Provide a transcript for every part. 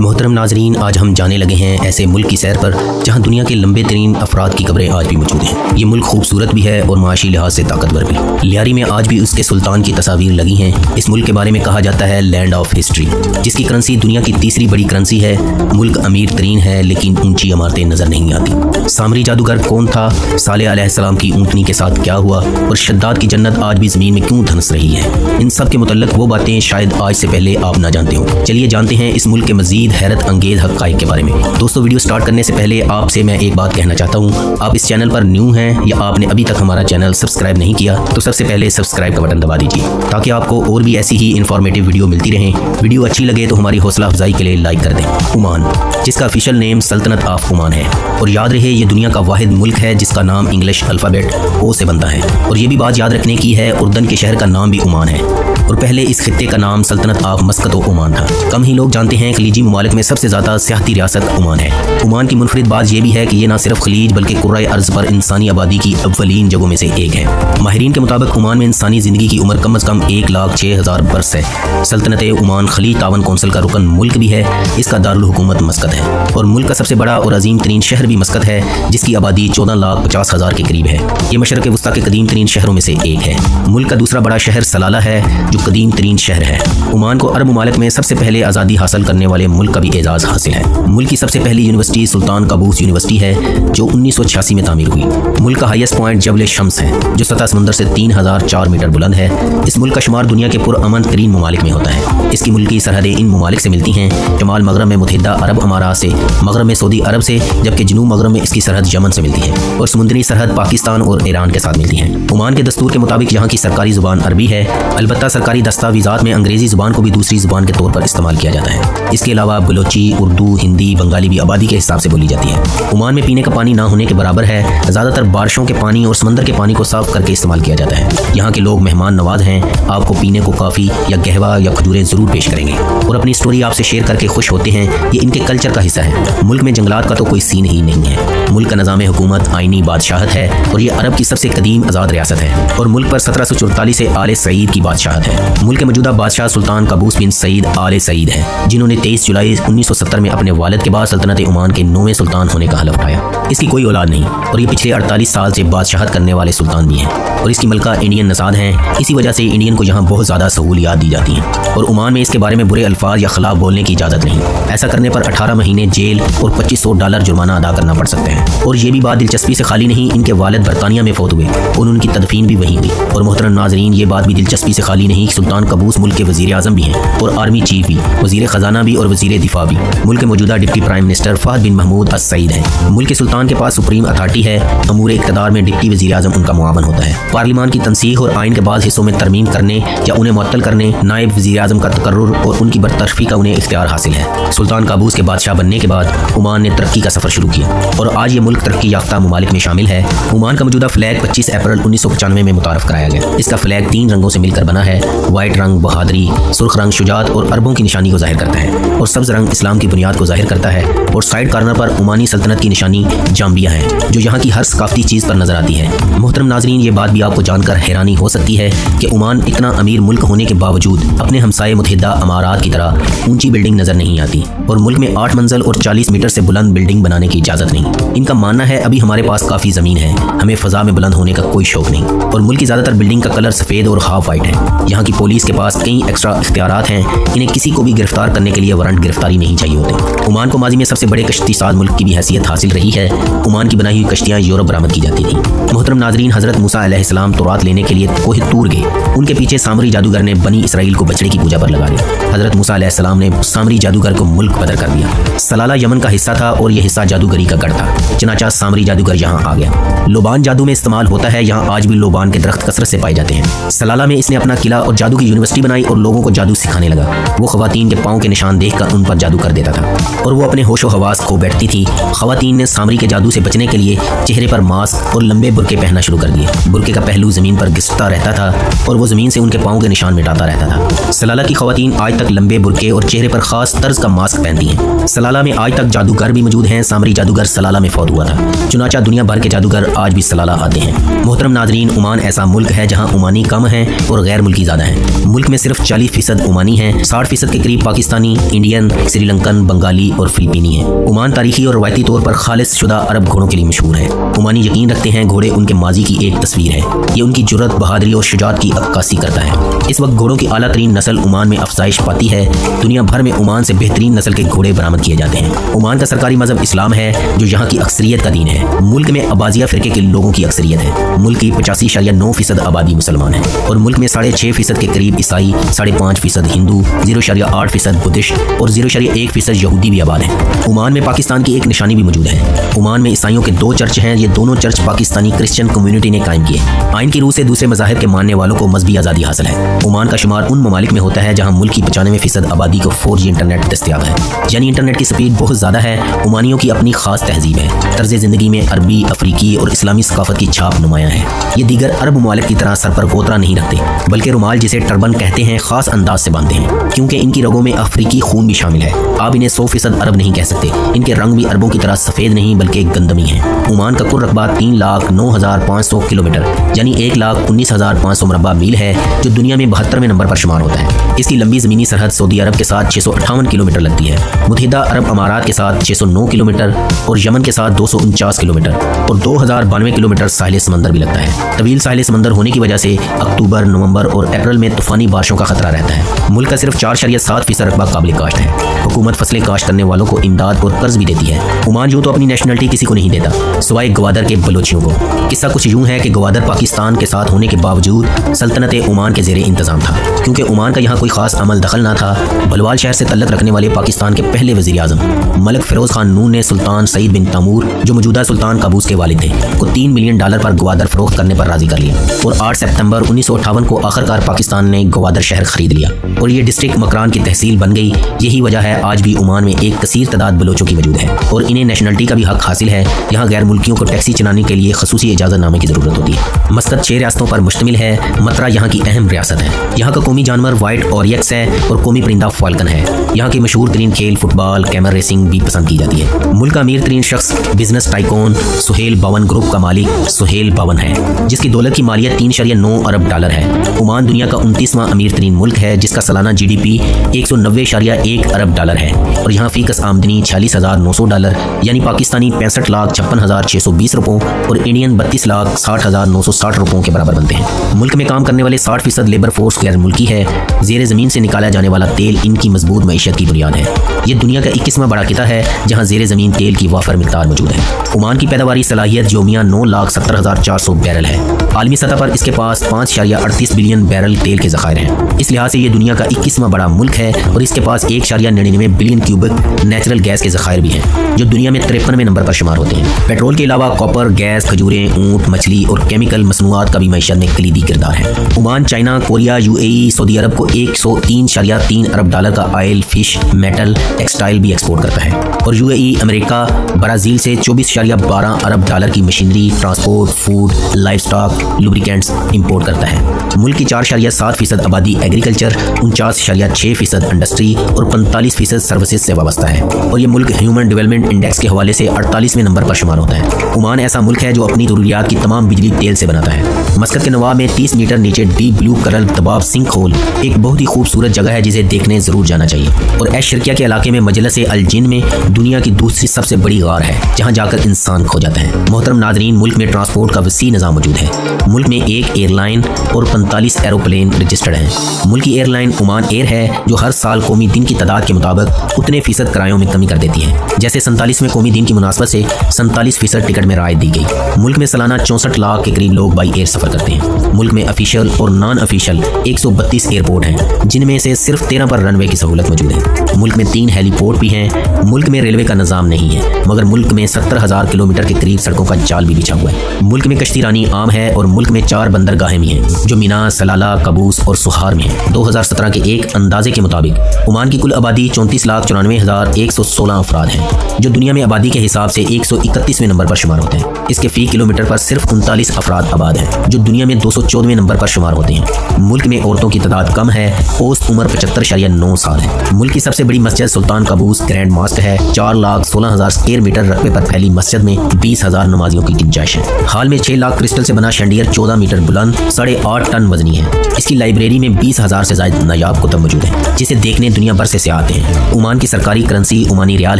محترم ناظرین، آج ہم جانے لگے ہیں ایسے ملک کی سیر پر جہاں دنیا کے لمبے ترین افراد کی قبریں آج بھی موجود ہیں۔ یہ ملک خوبصورت بھی ہے اور معاشی لحاظ سے طاقتور بھی۔ لیاری میں آج بھی اس کے سلطان کی تصاویر لگی ہیں۔ اس ملک کے بارے میں کہا جاتا ہے لینڈ آف ہسٹری، جس کی کرنسی دنیا کی تیسری بڑی کرنسی ہے۔ ملک امیر ترین ہے لیکن اونچی عمارتیں نظر نہیں آتی۔ سامری جادوگر کون تھا؟ صالح علیہ السلام کی اونٹنی کے ساتھ کیا ہوا؟ اور شداد کی جنت آج بھی زمین میں کیوں دھنس رہی ہے؟ ان سب کے متعلق وہ باتیں شاید آج سے پہلے آپ نہ جانتے ہوں۔ چلیے جانتے ہیں اس ملک کے مزید حیرت انگیز حقائق کے بارے میں۔ دوستو، ویڈیو سٹارٹ کرنے سے پہلے آپ سے میں ایک بات کہنا چاہتا ہوں۔ آپ اس چینل پر نیو ہیں یا آپ نے ابھی تک ہمارا چینل سبسکرائب نہیں کیا تو سب سے پہلے سبسکرائب کا بٹن دبا دیجیے تاکہ آپ کو اور بھی ایسی ہی انفارمیٹیو ویڈیو ملتی رہیں۔ ویڈیو اچھی لگے تو ہماری حوصلہ افزائی کے لیے لائک کر دیں۔ عمان، جس کا آفیشیل نیم سلطنت آف عمان ہے، اور یاد رہے یہ دنیا کا واحد ملک ہے جس کا نام انگلش الفابیٹ او سے بنتا ہے۔ اور یہ بھی بات یاد رکھنے کی ہے، اردن کے شہر کا نام بھی عمان ہے اور پہلے اس خطے کا نام سلطنت آف مسقط و عمان تھا۔ کم ہی لوگ جانتے ہیں خلیجی ممالک میں سب سے زیادہ سیاحتی ریاست عمان ہے۔ عمان کی منفرد بات یہ بھی ہے کہ یہ نہ صرف خلیج بلکہ کرۂ ارض پر انسانی آبادی کی اولین جگہوں میں سے ایک ہے۔ ماہرین کے مطابق عمان میں انسانی زندگی کی عمر کم از کم 1,06,000 برس ہے۔ سلطنت عمان خلیج تعاون کونسل کا رکن ملک بھی ہے۔ اس کا دارالحکومت مسقط ہے اور ملک کا سب سے بڑا اور عظیم ترین شہر بھی مسقط ہے جس کی آبادی 14,50,000 کے قریب ہے۔ یہ مشرق وسطیٰ کے قدیم ترین شہروں میں سے ایک ہے۔ ملک کا دوسرا بڑا شہر سلالہ ہے جو قدیم ترین شہر ہے۔ عمان کو عرب ممالک میں سب سے پہلے آزادی حاصل کرنے والے ملک کا بھی اعزاز حاصل ہے۔ ملک کی سب سے پہلی یونیورسٹی سلطان قابوس یونیورسٹی ہے جو 1986 میں تعمیر ہوئی۔ ملک کا ہائیسٹ پوائنٹ جبل شمس ہے جو سطح سمندر سے 3004 میٹر بلند ہے۔ اس ملک کا شمار دنیا کے پرامن ترین ممالک میں ہوتا ہے۔ اس کی ملکی سرحدیں ان ممالک سے ملتی ہیں: شمال مغرب میں متحدہ عرب امارات سے، مغرب میں سعودی عرب سے، جبکہ جنوب مغرب میں اس کی سرحد یمن سے ملتی ہے اور سمندری سرحد پاکستان اور ایران کے ساتھ ملتی ہے۔ عمان کے دستور کے مطابق یہاں کی سرکاری زبان عربی ہے، البتہ سرکاری دستاویزات میں انگریزی زبان کو بھی دوسری زبان کے طور پر استعمال کیا جاتا ہے۔ اس کے علاوہ بلوچی، اردو، ہندی، بنگالی بھی آبادی کے حساب سے بولی جاتی ہے۔ عمان میں پینے کا پانی نہ ہونے کے برابر ہے۔ زیادہ تر بارشوں کے پانی اور سمندر کے پانی کو صاف کر کے استعمال کیا جاتا ہے۔ یہاں کے لوگ مہمان نواز ہیں، آپ کو پینے کو کافی یا قہوہ یا کھجوریں ضرور پیش کریں گے اور اپنی سٹوری آپ سے شیئر کر کے خوش ہوتے ہیں۔ یہ ان کے کلچر کا حصہ ہے۔ ملک میں جنگلات کا تو کوئی سین ہی نہیں ہے۔ ملک کا نظام حکومت آئینی بادشاہت ہے اور یہ عرب کی سب سے قدیم آزاد ریاست ہے اور ملک پر 1744 سے آل سعید کی بادشاہت ہے۔ ملک کے موجودہ بادشاہ سلطان قابوس بن سعید آل سعید ہیں جنہوں نے 23 جولائی 1970 میں اپنے والد کے بعد سلطنت عمان کے 9ویں سلطان ہونے کا حلف اٹھایا۔ اس کی کوئی اولاد نہیں اور یہ پچھلے 48 سال سے بادشاہت کرنے والے سلطان بھی ہیں اور اس کی ملکہ انڈین نژاد ہیں۔ اسی وجہ سے انڈین کو یہاں بہت زیادہ سہولیات دی جاتی ہیں اور عمان میں اس کے بارے میں برے الفاظ یا خلاف بولنے کی اجازت نہیں۔ ایسا کرنے پر 18 مہینے جیل اور $2500 جرمانہ ادا کرنا پڑ سکتے ہیں۔ اور یہ بھی بات دلچسپی سے خالی نہیں، ان کے والد برطانیہ میں فوت ہوئے اور ان کی تدفین بھی وہیں ہوئی۔ اور محترم ناظرین، یہ بات بھی دلچسپی سے خالی نہیں، سلطان قابوس ملک کے وزیر اعظم بھی ہیں اور آرمی چیف بھی، وزیر خزانہ بھی اور وزیر دفاع بھی۔ ملک کے موجودہ ڈپٹی پرائم منسٹر فہد بن محمود السعید ہیں۔ ملک کے سلطان کے پاس سپریم اتھارٹی ہے۔ امور اقتدار میں ڈپٹی وزیر اعظم ان کا معاون ہوتا ہے۔ پارلیمان کی تنسیق اور آئین کے بعض حصوں میں ترمیم کرنے یا انہیں معطل کرنے نائب وزیر اعظم کا تقرر اور ان کی برطرفی کا انہیں اختیار حاصل ہے۔ سلطان قابوس کے بادشاہ بننے کے بعد عمان نے ترقی کا سفر شروع کیا اور آج یہ ملک ترقی یافتہ ممالک میں شامل ہے۔ عمان کا موجودہ فلیگ 25 اپریل 1995 میں متعارف کرایا گیا۔ اس کا فلیگ 3 رنگوں سے مل کر بنا ہے۔ وائٹ رنگ بہادری، سرخ رنگ شجاعت اور عربوں کی نشانی کو ظاہر کرتا ہے اور سبز رنگ اسلام کی بنیاد کو ظاہر کرتا ہے اور سائیڈ کارنر پر عمانی سلطنت کی نشانی جامبیا ہے جو یہاں کی ہر ثقافتی چیز پر نظر آتی ہے۔ محترم ناظرین، یہ بات بھی آپ کو جان کر حیرانی ہو سکتی ہے کہ عمان اتنا امیر ملک ہونے کے باوجود اپنے ہمسائے متحدہ امارات کی طرح اونچی بلڈنگ نظر نہیں آتی اور ملک میں 8 منزل اور 40 میٹر سے بلند بلڈنگ بنانے کی اجازت نہیں۔ ان کا ماننا ہے ابھی ہمارے پاس کافی زمین ہے، ہمیں فضا میں بلند ہونے کا کوئی شوق نہیں۔ اور ملک کی زیادہ تر بلڈنگ کا کلر سفید اور ہاف وائٹ ہے۔ یہاں کی پولیس کے پاس کئی ایکسٹرا اختیارات ہیں، انہیں کسی کو بھی گرفتار کرنے کے لیے وارنٹ گرفتاری نہیں چاہیے ہوتے۔ عمان کو ماضی میں سب سے بڑے کشتی ساز ملک کی بھی حیثیت حاصل رہی ہے۔ عمان کی بنائی ہوئی کشتیاں یورپ برآمد کی جاتی تھیں۔ محترم ناظرین، حضرت موسیٰ علیہ السلام تورات لینے کے لیے کوہ طور گئے۔ ان کے پیچھے سامری جادوگر نے بنی اسرائیل کو بچڑے کی پوجا پر لگا دیا۔ حضرت موسیٰ علیہ السلام نے سامری جادوگر کو ملک بدر کر دیا۔ سلالہ یمن کا حصہ تھا اور یہ حصہ جادوگری کا گڑھ تھا، چنانچہ سامری جادوگر یہاں آ گیا۔ لوبان جادو میں استعمال ہوتا ہے، یہاں آج بھی لوبان کے درخت کثرت سے پائے جاتے ہیں۔ سلالہ میں اس نے اپنا قلعہ اور جادو کی یونیورسٹی بنائی اور لوگوں کو جادو سکھانے لگا۔ وہ خواتین کے پاؤں کے نشان دیکھ کر ان پر جادو کر دیتا تھا اور وہ اپنے ہوش و حواس کھو بیٹھتی تھی۔ خواتین نے سامری کے کے جادو سے بچنے کے لیے چہرے پر ماسک اور لمبے برقعے پہننا شروع کر دیے۔ برقعے کا پہلو زمین پر گھستا رہتا تھا اور وہ زمین سے ان کے پاؤں کے نشان مٹاتا رہتا تھا۔ سلالہ کی خواتین آج تک لمبے برقعے اور چہرے پر خاص طرز کا ماسک پہنتی ہیں۔ سلالہ میں آج تک جادوگر بھی موجود ہیں۔ سامری جادوگر سلالہ میں فوت ہوا تھا، چنانچہ دنیا بھر کے جادوگر آج بھی سلالہ آتے ہیں۔ محترم ناظرین، عمان ایسا ملک ہے جہاں عمانی کم ہیں اور غیر ملکی زیادہ ہیں۔ ملک میں صرف 40% عمانی ہیں، 60% کے قریب پاکستانی، انڈین، سری لنکن، بنگالی اور فلپینی ہیں۔ عمان تاریخی اور روایتی طور پر خالص شدہ عرب گھوڑوں کے لیے مشہور ہے۔ عمانی یقین رکھتے ہیں گھوڑے ان کے ماضی کی ایک تصویر ہے، یہ ان کی جرأت، بہادری اور شجاعت کی عکاسی کرتا ہے۔ اس وقت گھوڑوں کی اعلیٰ ترین نسل عمان میں افزائش پاتی ہے۔ دنیا بھر میں عمان سے بہترین نسل کے گھوڑے برآمد کیے جاتے ہیں۔ عمان کا سرکاری مذہب اسلام ہے جو یہاں کی اکثریت کا دین ہے۔ ملک میں اباضیہ فرقے کے لوگوں کی اکثریت ہے۔ ملک کی 85.9% آبادی مسلمان ہے اور ملک میں 6.5% کے قریب عیسائی، 5.5% ہندو، 0.8% بدھسٹ اور 0.1% یہودی بھی آباد ہیں۔ عمان میں پاکستان کی ایک نشانی بھی موجود ہے۔ عمان میں عیسائیوں کے 2 چرچ ہیں، یہ دونوں چرچ پاکستانی کرسچن کمیونٹی نے قائم کیے۔ آئین کی روح سے دوسرے مذاہب کے ماننے والوں کو مذہبی آزادی حاصل ہے۔ عمان کا شمار ان ممالک میں ہوتا ہے جہاں ملک کی 95% آبادی کو 4G انٹرنیٹ دستیاب ہے، یعنی انٹرنیٹ کی سپیڈ بہت زیادہ ہے۔ عمانیوں کی اپنی خاص تہذیب ہے، طرز زندگی میں عربی، افریقی اور اسلامی ثقافت کی چھاپ نمایاں ہے۔ یہ دیگر عرب ممالک کی طرح سر پر غوطرا نہیں رکھتے، بلکہ رومال جسے ٹربن کہتے ہیں خاص انداز سے باندھتے ہیں، کیونکہ ان کی رگوں میں افریقی خون بھی شامل ہے۔ آپ انہیں 100% عرب نہیں کہہ سکتے، ان کے رنگ بھی عربوں کی طرح سفید نہیں بلکہ گندمی ہیں۔ عمان کا کل رقبہ 3,09,500 کلومیٹر یعنی 1,19,500 مربع میل ہے، جو دنیا میں 72ویں نمبر پر شمار ہوتا ہے۔ اس کی لمبی زمینی سرحد سعودی عرب کے ساتھ 658 کلومیٹر لگتی ہے، متحدہ عرب امارات کے ساتھ 609 کلومیٹر اور یمن کے ساتھ 249 کلومیٹر اور 2092 کلومیٹر ساحل سمندر بھی لگتا ہے۔ طویل ساحل سمندر ہونے کی وجہ سے اکتوبر، نومبر اور اپریل میں طوفانی بارشوں کا خطرہ رہتا ہے۔ ملک کا صرف 4.7% رقبہ قابل کاشت ہے۔ حکومت فصلیں کاشت کرنے والوں کو امداد اور قرض بھی دیتی ہے۔ عمان یوں تو اپنی نیشنلٹی کسی کو نہیں دیتا سوائے گوادر کے بلوچیوں کو۔ قصہ کچھ یوں ہے کہ گوادر پاکستان کے ساتھ ہونے کے باوجود سلطنت عمان کے زیر انتظام تھا، کیونکہ عمان کا یہاں کوئی خاص عمل دخل نہ تھا۔ بلوال شہر سے تعلق رکھنے والے پاکستان کے پہلے وزیر اعظم ملک فیروز خان نون نے سلطان سعید بن تیمور، جو موجودہ سلطان قابوس کے والد تھے، کو $3 ملین پر گوادر فروخت کرنے پر راضی کر لیا اور 8 سپتمبر 1958 کو آخرکار پاکستان نے گوادر شہر خرید لیا اور یہ ڈسٹرکٹ مکران کی تحصیل بن گئی۔ یہی وجہ ہے آج بھی عمان میں ایک کثیر تعداد بلوچوں کی وجود ہے اور انہیں نیشنلٹی کا بھی حق حاصل ہے۔ یہاں غیر ملکیوں کو ٹیکسی چلانے کے لیے خصوصی اجازت نامے کی ضرورت ہوتی ہے۔ مسقط 6 ریاستوں پر مشتمل ہے۔ مترا یہاں کی اہم ریاست ہے۔ یہاں کا قومی جانور وائٹ اوریکس ہے اور قومی پرندہ فالکن ہے۔ یہاں کے مشہور ترین کھیل فٹ بال، کیمر ریسنگ بھی پسند کی جاتی ہے۔ ملک کا امیر ترین شخص business tycoon Sohail bone group کا مالک سہیل بون ہے، جس کی دولت کی مالیت $3.9 ارب ہے۔ عمان دنیا کا 29واں امیر ترین ملک ہے، جس کا سالانہ GDP $190.1 ارب ہے اور یہاں فی کس آمدنی $46,900 یعنی پاکستانی 65,56,620 روپوں اور انڈین 32,60,960 روپوں کے برابر بنتے ہیں۔ ملک میں کام کرنے والے 60% لیبر فورس غیر ملکی ہے۔ زیر زمین سے نکالا جانے والا تیل ان کی مضبوط معیشت کی بنیاد ہے۔ یہ دنیا کا 21واں بڑا قطع ہے جہاں زیر زمین تیل کی وافر مقدار موجود ہے۔ عمان کی پیداواری صلاحیت یومیہ 9,70,400 بیرل ہے۔ عالمی سطح پر اس کے پاس 5.38 بلین بیرل تیل کے ذخائر ہیں۔ اس لحاظ سے یہ دنیا کا 21واں بڑا ملک ہے اور اس کے پاس 1.99 بلین کیوبک نیچرل گیس کے ذخائر بھی ہیں، جو دنیا میں 53ویں نمبر پر شمار ہوتے ہیں۔ پیٹرول کے علاوہ کاپر، گیس، کھجوریں، اونٹ، مچھلی اور کیمیکل مصنوعات کا بھی معیشت میں کلیدی کردار ہے۔ عمان چائنا، کوریا، UAE، سعودی عرب کو $103.3 ارب کا آئل، فش، میٹل، ٹیکسٹائل بھی ایکسپورٹ کرتا ہے اور UAE امریکہ، برازیل سے $24.12 ارب کی machinery, transport, food, livestock, lubricants import کرتا ہے۔ ملک کی 4.7% آبادی ایگریکلچر، 49.6% انڈسٹری اور 45% سروسز سے وابستہ ہے اور یہ ملک ہیومن ڈیولپمنٹ انڈیکس کے حوالے سے 48ویں نمبر پر شمار ہوتا ہے۔ عمان ایسا ملک ہے جو اپنی ضروریات کی تمام بجلی تیل سے بناتا ہے۔ مسقط کے نواب میں 30 میٹر نیچے ڈیپ بلو کرل دباب سنک ہول ایک بہت ہی خوبصورت جگہ ہے جسے دیکھنے ضرور جانا چاہیے اور ایش شرکیہ کے علاقے میں مجلس الجن میں دنیا کی دوسری سب سے بڑی غار ہے جہاں جا کر انسان کھو جاتا ہے۔ محترم ناظرین، ملک میں ٹرانسپورٹ کا وسیع نظام موجود ہے۔ ملک میں 1 ایئر لائن اور 45 ایروپلین رجسٹرڈ ہیں۔ ملک کی ایئر لائن عمان ایئر ہے جو ہر سال قومی دن کی تعداد کے مطابق اتنے فیصد کرایوں میں کمی کر دیتی ہے، جیسے 47ویں قومی دن کی مناسبت سے 47% ٹکٹ میں رعایت دی گئی۔ ملک میں سالانہ 64 لاکھ کے قریب لوگ بائی ایئر سفر کرتے ہیں۔ ملک میں افیشل اور نان افیشل 132 ایئرپورٹ ہیں، جن میں سے صرف 13 پر رن وے کی سہولت موجود ہے۔ ملک میں 3 ہیلی پورٹ بھی ہیں۔ ملک میں ریلوے کا نظام نہیں ہے، مگر ملک میں 70,000 کلومیٹر کے قریب سڑکوں کا جال بھی بچھا ہوا ہے۔ ملک میں کشتی رانی عام ہے اور اور ملک میں 4 بندرگاہیں بھی ہیں جو مینا، سلالہ، قابوس اور سہار میں ہیں۔ 2017 کے ایک اندازے کے مطابق عمان کی کل آبادی 34,94,116 افراد ہیں جو دنیا میں آبادی کے حساب سے 131ویں نمبر پر شمار ہوتے ہیں۔ اس کے فی کلومیٹر پر صرف 39 افراد آباد ہیں جو دنیا میں 214ویں نمبر پر شمار ہوتے ہیں۔ ملک میں عورتوں کی تعداد کم ہے، اوسط عمر 75.9 سال ہے۔ ملک کی سب سے بڑی مسجد سلطان قابوس گرینڈ ماسک ہے۔ 4,16,000 اسکوائر میٹر رقبے پر پھیلی مسجد میں 20,000 نمازیوں کی گنجائش ہے۔ حال میں 6 لاکھ کرسٹل سے بنا شینڈیئر 14 میٹر بلند 8.5 ٹن وزنی ہے۔ اس کی لائبریری میں 20,000 سے زائد نایاب کتب موجود ہیں جسے دیکھنے دنیا بھر سے سیاح آتے ہیں۔ عمان کی سرکاری کرنسی عمانی ریال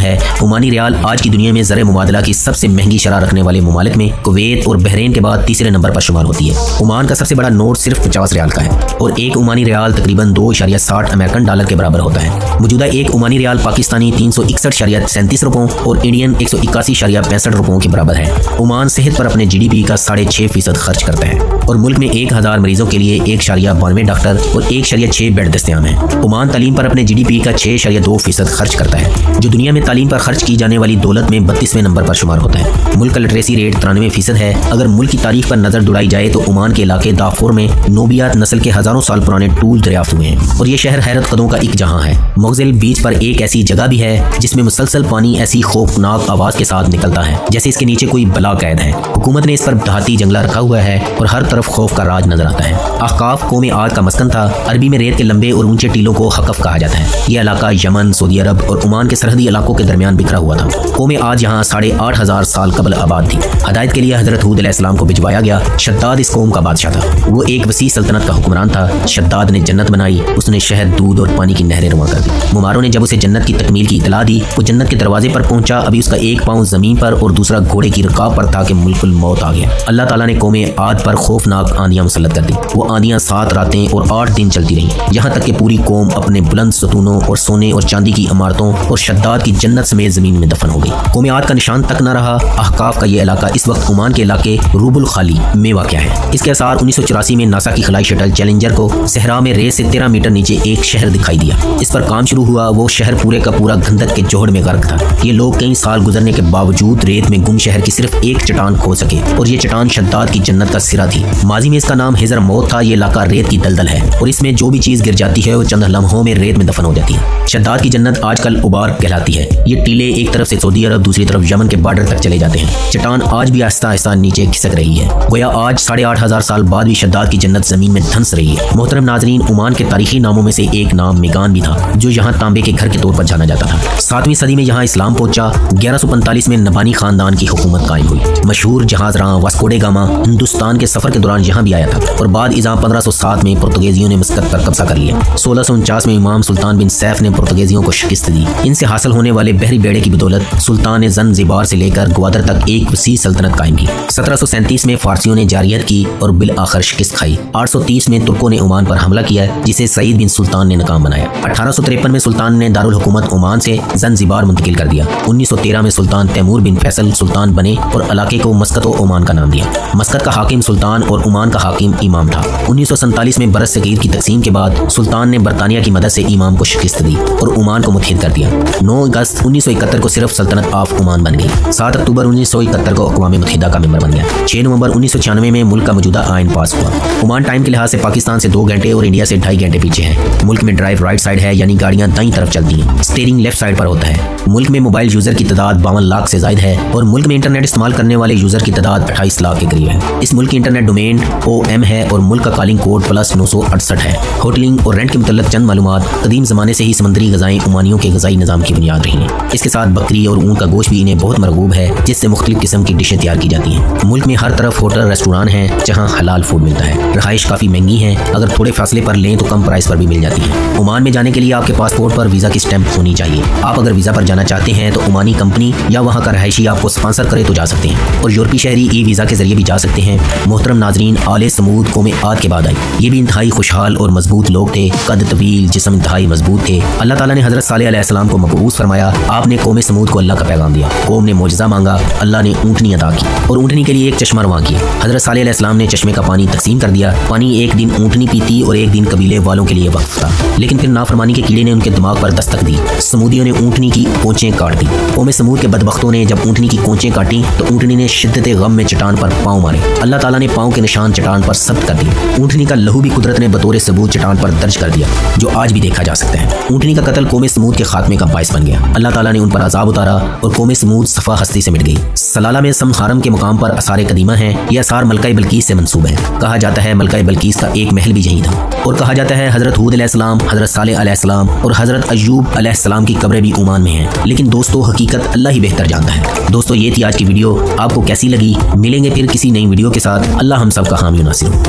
ہے۔ عمانی ریال آج کی دنیا میں زر مبادلہ کی سب سے مہنگی شرح رکھنے والے ممالک میں کویت اور بحرین کے بعد تیسرے نمبر پر شمار ہوتی ہے۔ عمان کا سب سے بڑا نوٹ صرف 50 ریال کا ہے اور ایک عمانی ریال تقریباً 2.60 امریکن ڈالر کے برابر ہوتا ہے۔ موجودہ ایک عمانی ریال پاکستانی 361.37 روپوں اور انڈین 181.65 روپوں کے برابر ہے۔ عمان صحت پر اپنے GDP کا 6.5% خرچ کرتا ہے اور ملک میں 1000 مریضوں کے لیے 1.92 ڈاکٹر اور 1.6 بیڈ دستیاب ہیں۔ عمان تعلیم پر اپنے GDP کا 6.2% خرچ کرتا ہے جو دنیا میں تعلیم پر خرچ کی جانے والی دولت میں 32ویں نمبر پر شمار ہوتا ہے۔ ملک کا لٹریسی ریٹ 93% ہے۔ اگر ملک کی تاریخ پر نظر دوڑائی جائے تو عمان کے علاقے دافور میں نوبیات نسل کے ہزاروں سال پرانے ٹول دریافت ہوئے ہیں اور یہ شہر حیرت قدوں کا ایک جہاں ہے۔ مغزل بیچ پر ایک ایسی جگہ بھی ہے جس میں مسلسل پانی ایسی خوفناک آواز کے ساتھ نکلتا ہے جیسے اس کے نیچے کوئی بلا قید ہے۔ حکومت نے اس پر دہاتی جنگلہ رکھا ہوا ہے اور ہر طرف خوف کا راج نظر آتا ہے۔ احقاف قوم عاد کا مسکن تھا۔ عربی میں ریت کے لمبے اور اونچے ٹیلوں کو حقف کہا جاتا ہے۔ یہ علاقہ یمن، سعودی عرب اور عمان کے سرحدی علاقوں کے درمیان بکھرا ہوا تھا۔ قوم عاد یہاں 8,500 سال قبل آباد تھی۔ ہدایت کے لیے حضرت ہود علیہ السلام کو بھجوایا گیا۔ شداد اس قوم کا بادشاہ تھا۔ وہ ایک وسیع سلطنت کا حکمران تھا۔ شداد نے جنت بنائی، اس نے شہد، دودھ اور پانی کی نہریں رواں کر دی۔ مماروں نے جب اسے جنت کی تکمیل کی اطلاع دی، وہ جنت کے دروازے پر پہنچا۔ ابھی اس کا ایک پاؤں زمین پر اور دوسرا گھوڑے کی رکاب پر تھا کہ ملک الموت آ گیا۔ اللہ تعالیٰ نے قوم عاد پر خوفناک آندیاں مسلط کر دی۔ وہ آندیاں 7 راتیں اور 8 دن چلتی رہیں یہاں تک کہ پوری قوم اپنے بلند ستونوں اور سونے اور چاندی کی عمارتوں اور شداد کی جنت سمیت زمین میں دفن ہو گئی۔ قوم عاد کا نشان تک نہ رہا۔ احقاف کا یہ علاقہ اس وقت عمان کے علاقے روب الخالی میں واقع ہے۔ اس کے آثار 1984 میں ناسا کی خلائی شٹل چیلنجر کو صحرا میں ریت سے 13 میٹر نیچے ایک شہر دکھائی دیا۔ اس پر کام شروع ہوا۔ وہ شہر پورے کا پورا گندک کے جوہڑ میں غرق تھا۔ یہ لوگ کئی سال گزرنے کے باوجود ریت میں گم شہر کی صرف ایک چٹان کھو سکے اور یہ چٹان شداد کی جنت کا سرا تھی۔ ماضی میں اس کا نام حجر موت تھا۔ یہ علاقہ ریت کی دلدل ہے اور اس میں جو بھی چیز گر جاتی ہے وہ چند لمحوں میں ریت میں دفن ہو جاتی ہے۔ شداد کی جنت آج کل ابار کہلاتی ہے۔ یہ ٹیلے ایک طرف سے سعودی عرب، دوسری طرف یمن کے بارڈر تک چلے جاتے ہیں۔ چٹان آج بھی آہستہ آہستہ نیچے کھسک رہی ہے، گویا آج 8,500 سال بعد بھی شداد کی جنت زمین میں دھنس رہی ہے۔ محترم ناظرین، عمان کے تاریخی ناموں میں سے ایک نام میگان بھی تھا جو یہاں تانبے کے گھر کے طور پر جانا جاتا تھا۔ 7ویں صدی میں یہاں اسلام پہنچا۔ 1145 میں نبانی خاندان کی حکومت قائم ہوئی۔ مشہور جہاز راں واسکو ڈے گاما ہندوستان کے سفر کے دوران یہاں بھی آیا تھا اور بعد ازاں 1507 میں پرتگالیوں نے مسقط پر قبضہ کر لیا۔ 1649 میں امام سلطان بن سیف نے پرتگالیوں کو شکست دی۔ ان سے حاصل ہونے والے بحری بیڑے کی بدولت سلطان نے زنزبار سے لے کر گوادر تک ایک وسیع سلطنت قائم کی۔ 1737 میں فارسیوں نے جارحیت کی اور بالآخر شکست کھائی۔ 830 میں ترکوں نے عمان پر حملہ کیا جسے سعید بن سلطان نے ناکام بنایا۔ 1853 میں سلطان نے دارالحکومت عمان سے زنزبار منتقل کر دیا۔ 1913 میں سلطان تیمور بن فیصل سلطان بنے اور علاقے کو مسقط و عمان کا نام دیا۔ مسقط کا حاکم سلطان اور عمان کا حاکم امام تھا۔ 1947 میں برصغیر کی تقسیم کے بعد سلطان نے برطانیہ کی مدد سے امام کو شکست دی اور عمان کو متحد کر دیا۔ 9 اگست 1971 کو صرف سلطنت آف عمان بن گئی۔ 7 اکتوبر 1971 کو اقوام متحدہ کا ممبر بن گیا۔ 6 نومبر 1996 میں ملک کا موجودہ آئین پاس ہوا۔ عمان ٹائم کے لحاظ سے پاکستان سے 2 گھنٹے اور انڈیا سے 2.5 گھنٹے پیچھے ہے۔ ملک میں ڈرائیو رائٹ سائڈ ہے، یعنی گاڑیاں دائیں طرف چلتی ہیں۔ اسٹیئرنگ لیفٹ سائڈ پر ہوتا ہے۔ ملک میں موبائل یوزر کی تعداد 52 لاکھ سے زائد ہے اور ملک میں انٹرنیٹ استعمال کرنے والے یوزر کی تعداد 28 لاکھ کے قریب ہے۔ اس ملک کی انٹرنیٹ ڈومین OM ہے اور ملک کا کالنگ کوڈ +968 ہے۔ ہوٹلنگ اور رینٹ کے متعلق چند معلومات۔ قدیم زمانے سے ہی سمندری غذائیں عمانیوں کے غذائی نظام کی بنیاد رہی ہیں۔ اس کے ساتھ بکری اور اونٹ کا گوشت بھی انہیں بہت مرغوب ہے، جس سے مختلف قسم کی ڈشیں تیار کی جاتی ہیں۔ ملک میں ہر طرف ہوٹل ریسٹوران ہیں جہاں حلال فوڈ ملتا ہے۔ رہائش کافی مہنگی ہیں، اگر تھوڑے فاصلے پر لیں تو کم پرائس پر بھی مل جاتی ہے۔ عمان میں جانے کے لیے آپ کے پاسپورٹ پر ویزا کی اسٹیمپ ہونی چاہیے۔ آپ اگر ویزا پر جانا چاہتے ہیں تو عمانی کمپنی یا وہاں کا رہائشی آپ کو اسپانسر کرے تو جا سکتے ہیں اور یورپی شہری ای ویزا کے ذریعے بھی جا سکتے ہیں۔ محترم ناظرین، آل سمود قوم عاد کے بعد آئی۔ یہ بھی انتہائی خوشحال اور مضبوط لوگ تھے، قد طویل، جسم انتہائی مضبوط تھے۔ اللہ تعالیٰ نے حضرت صالح علیہ السلام کو مبعوث فرمایا۔ آپ نے قوم سمود کو اللہ کا پیغام دیا۔ قوم نے معجزہ مانگا، اللہ نے اونٹنی عطا کی اور اونٹنی کے لیے ایک چشمہ رواں کیا۔ حضرت صالح علیہ السلام نے چشمے کا پانی تقسیم کر دیا۔ پانی ایک دن اونٹنی پیتی اور ایک دن قبیلے والوں کے لیے وقف تھا، لیکن پھر نافرمانی کے کیڑے نے ان کے دماغ پر دستک دی۔ سمودیوں نے اونٹنی کی کونچیں کاٹ دی۔ قوم سمود کے بدبختوں نے جب اونٹنی کی کونچیں کاٹی تو اونٹنی نے شدت غم میں چٹان پر پاؤں مارے۔ اللہ تعالیٰ نے پاؤں کے نشان چٹان پر ثبت کر دیے۔ اونٹنی کا لہو بھی قدرت نے بطور ثبوت چٹان پر درج کر دیا، جو آج بھی دیکھا جا سکتا ہے۔ اونٹنی کا قتل قوم سمود کے خاتمے کا باعث بن گیا۔ اللہ تعالیٰ نے ان پر عذاب اتارا اور قوم سمود صفا ہستی سے مٹ گئی۔ سلالہ میں سم حرم کے مقام پر آثار قدیمہ ہیں۔ یہ آثار ملکہ بلقیس سے منسوب ہیں۔ کہا جاتا ہے ملکہ بلقیس کا ایک محل بھی یہیں تھا، اور کہا جاتا ہے حضرت ہود علیہ السلام، حضرت صالح علیہ السلام اور حضرت ایوب علیہ السلام کی قبریں بھی عمان میں ہیں۔ لیکن دوستو حقیقت اللہ ہی بہتر جانتا ہے۔ دوستو یہ تھی آج کی ویڈیو، آپ کو کیسی لگی؟ ملیں گے پھر کسی نئی ویڈیو کے ساتھ۔ اللہ ہم سب کا حامی و ناصر ہو۔